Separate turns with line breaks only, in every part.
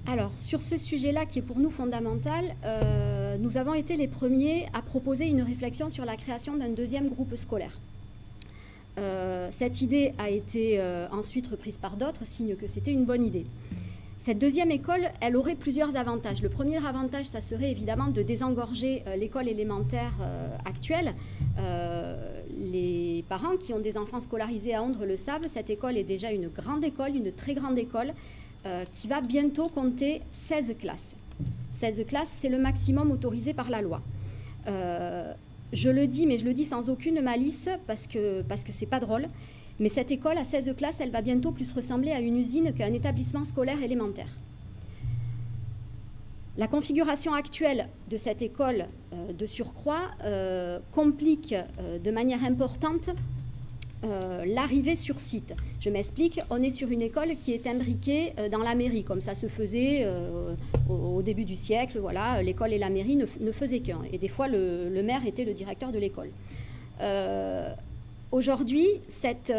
Alors, sur ce sujet-là, qui est pour nous fondamental, nous avons été les premiers à proposer une réflexion sur la création d'un deuxième groupe scolaire. Cette idée a été ensuite reprise par d'autres, signe que c'était une bonne idée. Cette deuxième école, elle aurait plusieurs avantages. Le premier avantage, ça serait évidemment de désengorger l'école élémentaire actuelle. Les parents qui ont des enfants scolarisés à Ondres le savent, cette école est déjà une grande école, une très grande école, qui va bientôt compter 16 classes. 16 classes, c'est le maximum autorisé par la loi. Je le dis, mais je le dis sans aucune malice, parce que c'est pas drôle, mais cette école à 16 classes, elle va bientôt plus ressembler à une usine qu'à un établissement scolaire élémentaire. La configuration actuelle de cette école de surcroît complique de manière importante l'arrivée sur site. Je m'explique, on est sur une école qui est imbriquée dans la mairie, comme ça se faisait au début du siècle. Voilà, l'école et la mairie ne faisaient qu'un. Et des fois, le maire était le directeur de l'école. Aujourd'hui, cette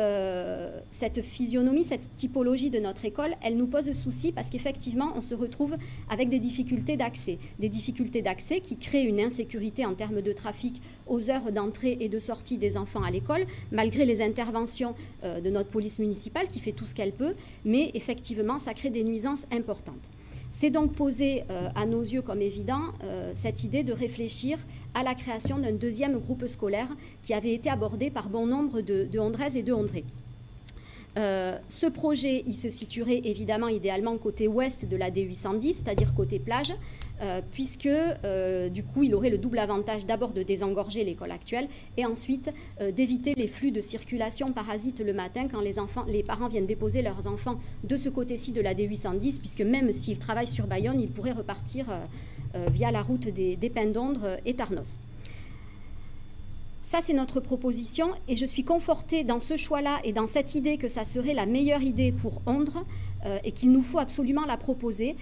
physionomie, cette typologie de notre école, elle nous pose souci parce qu'effectivement, on se retrouve avec des difficultés d'accès. Des difficultés d'accès qui créent une insécurité en termes de trafic aux heures d'entrée et de sortie des enfants à l'école, malgré les interventions de notre police municipale qui fait tout ce qu'elle peut, mais effectivement, ça crée des nuisances importantes. C'est donc posé à nos yeux comme évident cette idée de réfléchir à la création d'un deuxième groupe scolaire qui avait été abordé par bon nombre de Ondraises et de Ondrais. Ce projet, il se situerait évidemment idéalement côté ouest de la D810, c'est-à-dire côté plage, puisque du coup il aurait le double avantage d'abord de désengorger l'école actuelle et ensuite d'éviter les flux de circulation parasites le matin quand les parents viennent déposer leurs enfants de ce côté-ci de la D810, puisque même s'ils travaillent sur Bayonne, ils pourraient repartir via la route des Pins d'Ondres et Tarnos. Ça, c'est notre proposition et je suis confortée dans ce choix-là et dans cette idée que ça serait la meilleure idée pour Ondres et qu'il nous faut absolument la proposer,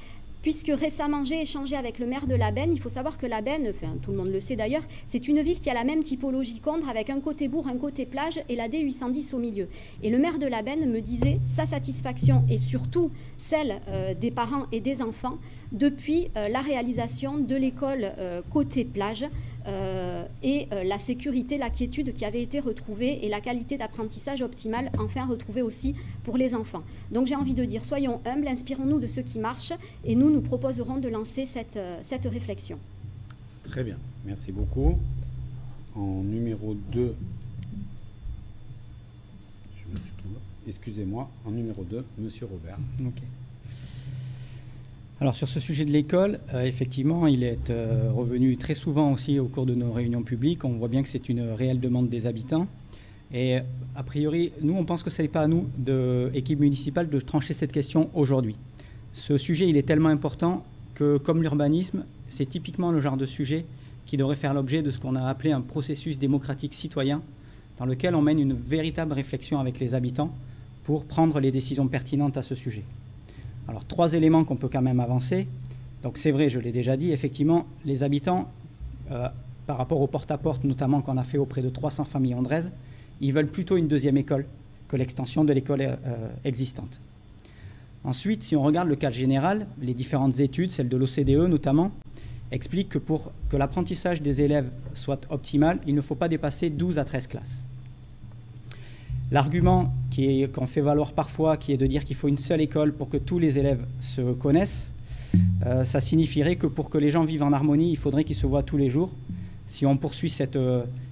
puisque récemment j'ai échangé avec le maire de La Benne. Il faut savoir que La Benne, enfin tout le monde le sait d'ailleurs, c'est une ville qui a la même typologie qu'Ondres, avec un côté bourg, un côté plage et la D810 au milieu. Et le maire de La Benne me disait sa satisfaction et surtout celle des parents et des enfants depuis la réalisation de l'école côté plage et la sécurité, la quiétude qui avait été retrouvée et la qualité d'apprentissage optimale enfin retrouvée aussi pour les enfants. Donc j'ai envie de dire, soyons humbles, inspirons-nous de ce qui marche et nous proposerons de lancer cette réflexion.
Très bien, merci beaucoup. En numéro 2, excusez-moi, en numéro 2, Monsieur Robert.
Ok. Alors sur ce sujet de l'école, effectivement, il est revenu très souvent aussi au cours de nos réunions publiques. On voit bien que c'est une réelle demande des habitants. Et a priori, nous, on pense que ce n'est pas à nous, équipe municipale, de trancher cette question aujourd'hui. Ce sujet, il est tellement important que, comme l'urbanisme, c'est typiquement le genre de sujet qui devrait faire l'objet de ce qu'on a appelé un processus démocratique citoyen, dans lequel on mène une véritable réflexion avec les habitants pour prendre les décisions pertinentes à ce sujet. Alors, 3 éléments qu'on peut quand même avancer. Donc, c'est vrai, je l'ai déjà dit, effectivement, les habitants, par rapport au porte-à-porte, notamment qu'on a fait auprès de 300 familles ondraises, ils veulent plutôt une deuxième école que l'extension de l'école existante. Ensuite, si on regarde le cadre général, les différentes études, celles de l'OCDE notamment, expliquent que pour que l'apprentissage des élèves soit optimal, il ne faut pas dépasser 12 à 13 classes. L'argument qu'on fait valoir parfois, qui est de dire qu'il faut une seule école pour que tous les élèves se connaissent, ça signifierait que pour que les gens vivent en harmonie, il faudrait qu'ils se voient tous les jours. Si on poursuit cette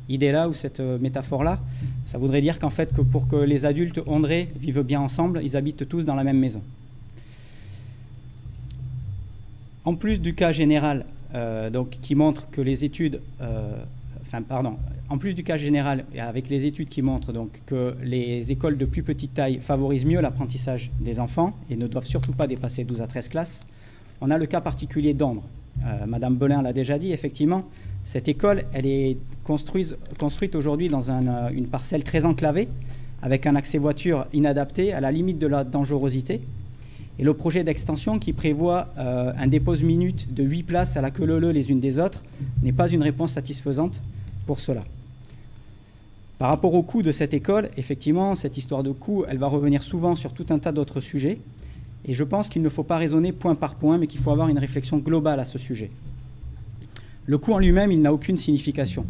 idée-là ou cette métaphore-là, ça voudrait dire qu'en fait, que pour que les adultes ondrais vivent bien ensemble, ils habitent tous dans la même maison. En plus du cas général, donc, qui montre que les études... en plus du cas général, avec les études qui montrent donc, que les écoles de plus petite taille favorisent mieux l'apprentissage des enfants et ne doivent surtout pas dépasser 12 à 13 classes, on a le cas particulier d'Ondres. Madame Belin l'a déjà dit, effectivement, cette école, elle est construite aujourd'hui dans une parcelle très enclavée, avec un accès voiture inadapté, à la limite de la dangerosité. Et le projet d'extension qui prévoit un dépose-minute de 8 places à la queue leu-leu les unes des autres n'est pas une réponse satisfaisante pour cela. Par rapport au coût de cette école, effectivement, cette histoire de coût, elle va revenir souvent sur tout un tas d'autres sujets. Et je pense qu'il ne faut pas raisonner point par point, mais qu'il faut avoir une réflexion globale à ce sujet. Le coût en lui-même, il n'a aucune signification.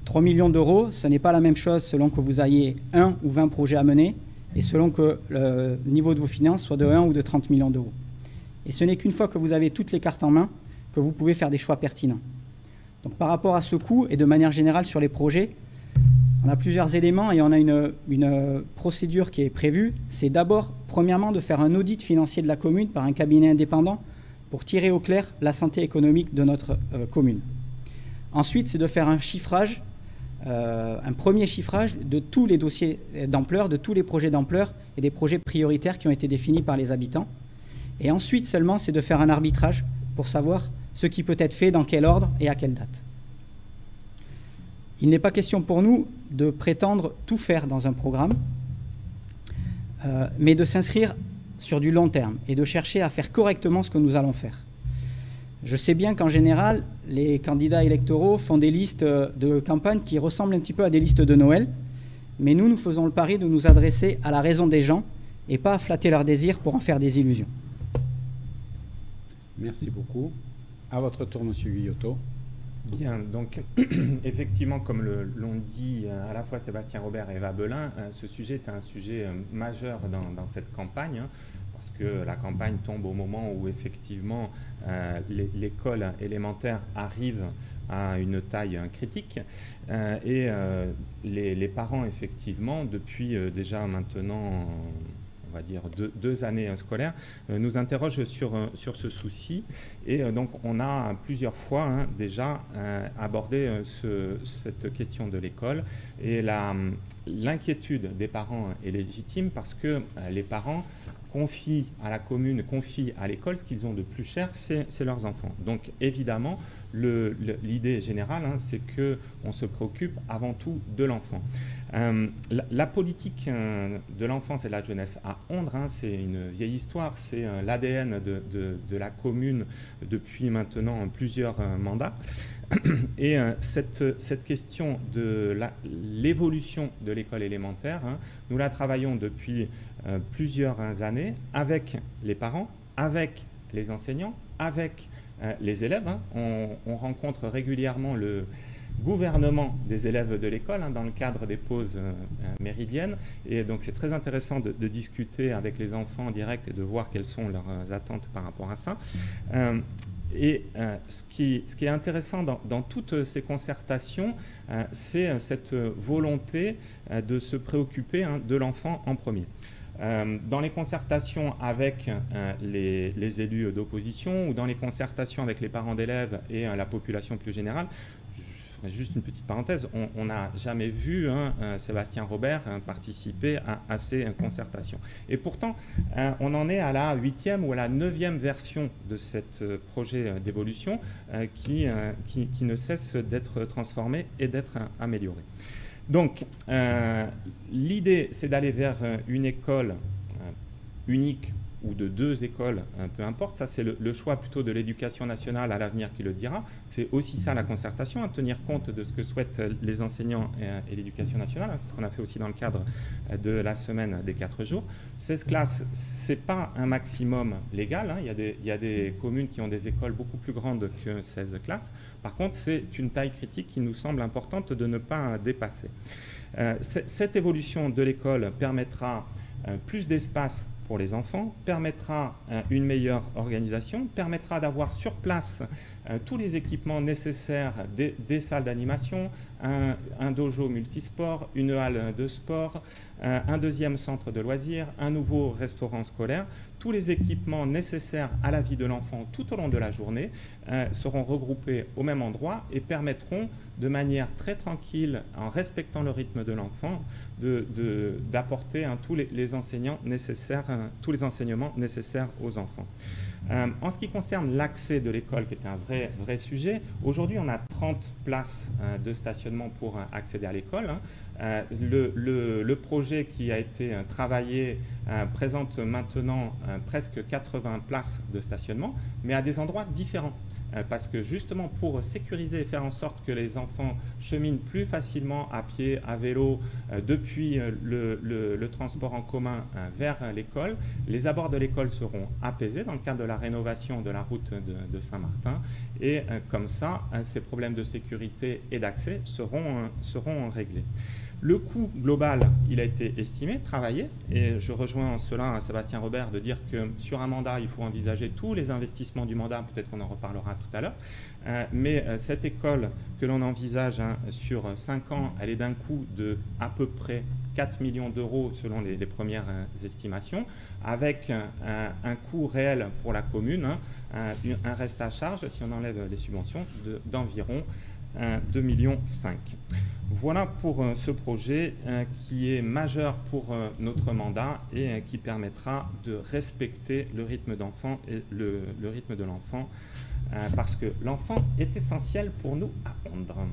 3 millions d'euros, ce n'est pas la même chose selon que vous ayez 1 ou 20 projets à mener et selon que le niveau de vos finances soit de 1 ou de 30 millions d'euros. Et ce n'est qu'une fois que vous avez toutes les cartes en main que vous pouvez faire des choix pertinents. Donc par rapport à ce coût et de manière générale sur les projets, on a plusieurs éléments et on a une procédure qui est prévue. C'est d'abord, premièrement, de faire un audit financier de la commune par un cabinet indépendant pour tirer au clair la santé économique de notre commune. Ensuite, c'est de faire un chiffrage, un premier chiffrage de tous les dossiers d'ampleur, de tous les projets d'ampleur et des projets prioritaires qui ont été définis par les habitants. Et ensuite seulement, c'est de faire un arbitrage pour savoir ce qui peut être fait, dans quel ordre et à quelle date. Il n'est pas question pour nous de prétendre tout faire dans un programme, mais de s'inscrire sur du long terme et de chercher à faire correctement ce que nous allons faire. Je sais bien qu'en général, les candidats électoraux font des listes de campagne qui ressemblent un petit peu à des listes de Noël, mais nous faisons le pari de nous adresser à la raison des gens et pas à flatter leurs désirs pour en faire des illusions.
Merci beaucoup. À votre tour, Monsieur Guillotot.
Bien, donc effectivement, comme l'ont dit à la fois Sébastien Robert et Eva Belin, ce sujet est un sujet majeur dans cette campagne, parce que la campagne tombe au moment où effectivement l'école élémentaire arrive à une taille critique et les parents effectivement depuis déjà maintenant on va dire deux années scolaires, nous interrogent sur ce souci. Et donc, on a plusieurs fois déjà abordé cette question de l'école. Et l'inquiétude des parents est légitime parce que les parents confient à la commune, confient à l'école ce qu'ils ont de plus cher, c'est leurs enfants. Donc, évidemment, l'idée générale, c'est qu'on se préoccupe avant tout de l'enfant. La politique de l'enfance et de la jeunesse à Ondres, c'est une vieille histoire, c'est l'ADN de la commune depuis maintenant plusieurs mandats. Et cette question de l'évolution de l'école élémentaire, nous la travaillons depuis plusieurs années avec les parents, avec les enseignants, avec les élèves. On rencontre régulièrement le gouvernement des élèves de l'école dans le cadre des pauses méridiennes. Et donc, c'est très intéressant de discuter avec les enfants en direct et de voir quelles sont leurs attentes par rapport à ça. Et ce qui est intéressant dans toutes ces concertations, c'est cette volonté de se préoccuper de l'enfant en premier. Dans les concertations avec les élus d'opposition ou dans les concertations avec les parents d'élèves et la population plus générale, juste une petite parenthèse, on n'a jamais vu Sébastien Robert participer à ces concertations. Et pourtant, on en est à la 8e ou à la 9e version de ce projet d'évolution qui ne cesse d'être transformé et d'être amélioré. Donc, l'idée, c'est d'aller vers une école unique ou de 2 écoles, peu importe. Ça, c'est le choix plutôt de l'éducation nationale à l'avenir qui le dira. C'est aussi ça la concertation, tenir compte de ce que souhaitent les enseignants et l'éducation nationale. C'est ce qu'on a fait aussi dans le cadre de la semaine des 4 jours. 16 classes, ce n'est pas un maximum légal. Il y a des communes qui ont des écoles beaucoup plus grandes que 16 classes. Par contre, c'est une taille critique qui nous semble importante de ne pas dépasser. Cette évolution de l'école permettra plus d'espace pour les enfants, permettra une meilleure organisation, permettra d'avoir sur place tous les équipements nécessaires, des salles d'animation, un dojo multisport, une halle de sport, un 2e centre de loisirs, un nouveau restaurant scolaire. Tous les équipements nécessaires à la vie de l'enfant tout au long de la journée seront regroupés au même endroit et permettront de manière très tranquille, en respectant le rythme de l'enfant, d'apporter tous les enseignants nécessaires, tous les enseignements nécessaires aux enfants. En ce qui concerne l'accès de l'école, qui est un vrai sujet, aujourd'hui on a 30 places de stationnement pour accéder à l'école. Le projet qui a été travaillé présente maintenant presque 80 places de stationnement, mais à des endroits différents. parce que justement pour sécuriser et faire en sorte que les enfants cheminent plus facilement à pied, à vélo, depuis le transport en commun vers l'école, les abords de l'école seront apaisés dans le cadre de la rénovation de la route de Saint-Martin, et comme ça, ces problèmes de sécurité et d'accès seront réglés. Le coût global, il a été estimé, travaillé, et je rejoins en cela Sébastien Robert de dire que sur un mandat, il faut envisager tous les investissements du mandat, peut-être qu'on en reparlera tout à l'heure, mais cette école que l'on envisage sur 5 ans, elle est d'un coût de à peu près 4 millions d'euros selon les premières estimations, avec un coût réel pour la commune, un reste à charge, si on enlève les subventions, d'environ 2,5 millions. Voilà pour ce projet qui est majeur pour notre mandat et qui permettra de respecter le rythme d'enfant et le rythme de l'enfant, parce que l'enfant est essentiel pour nous apprendre.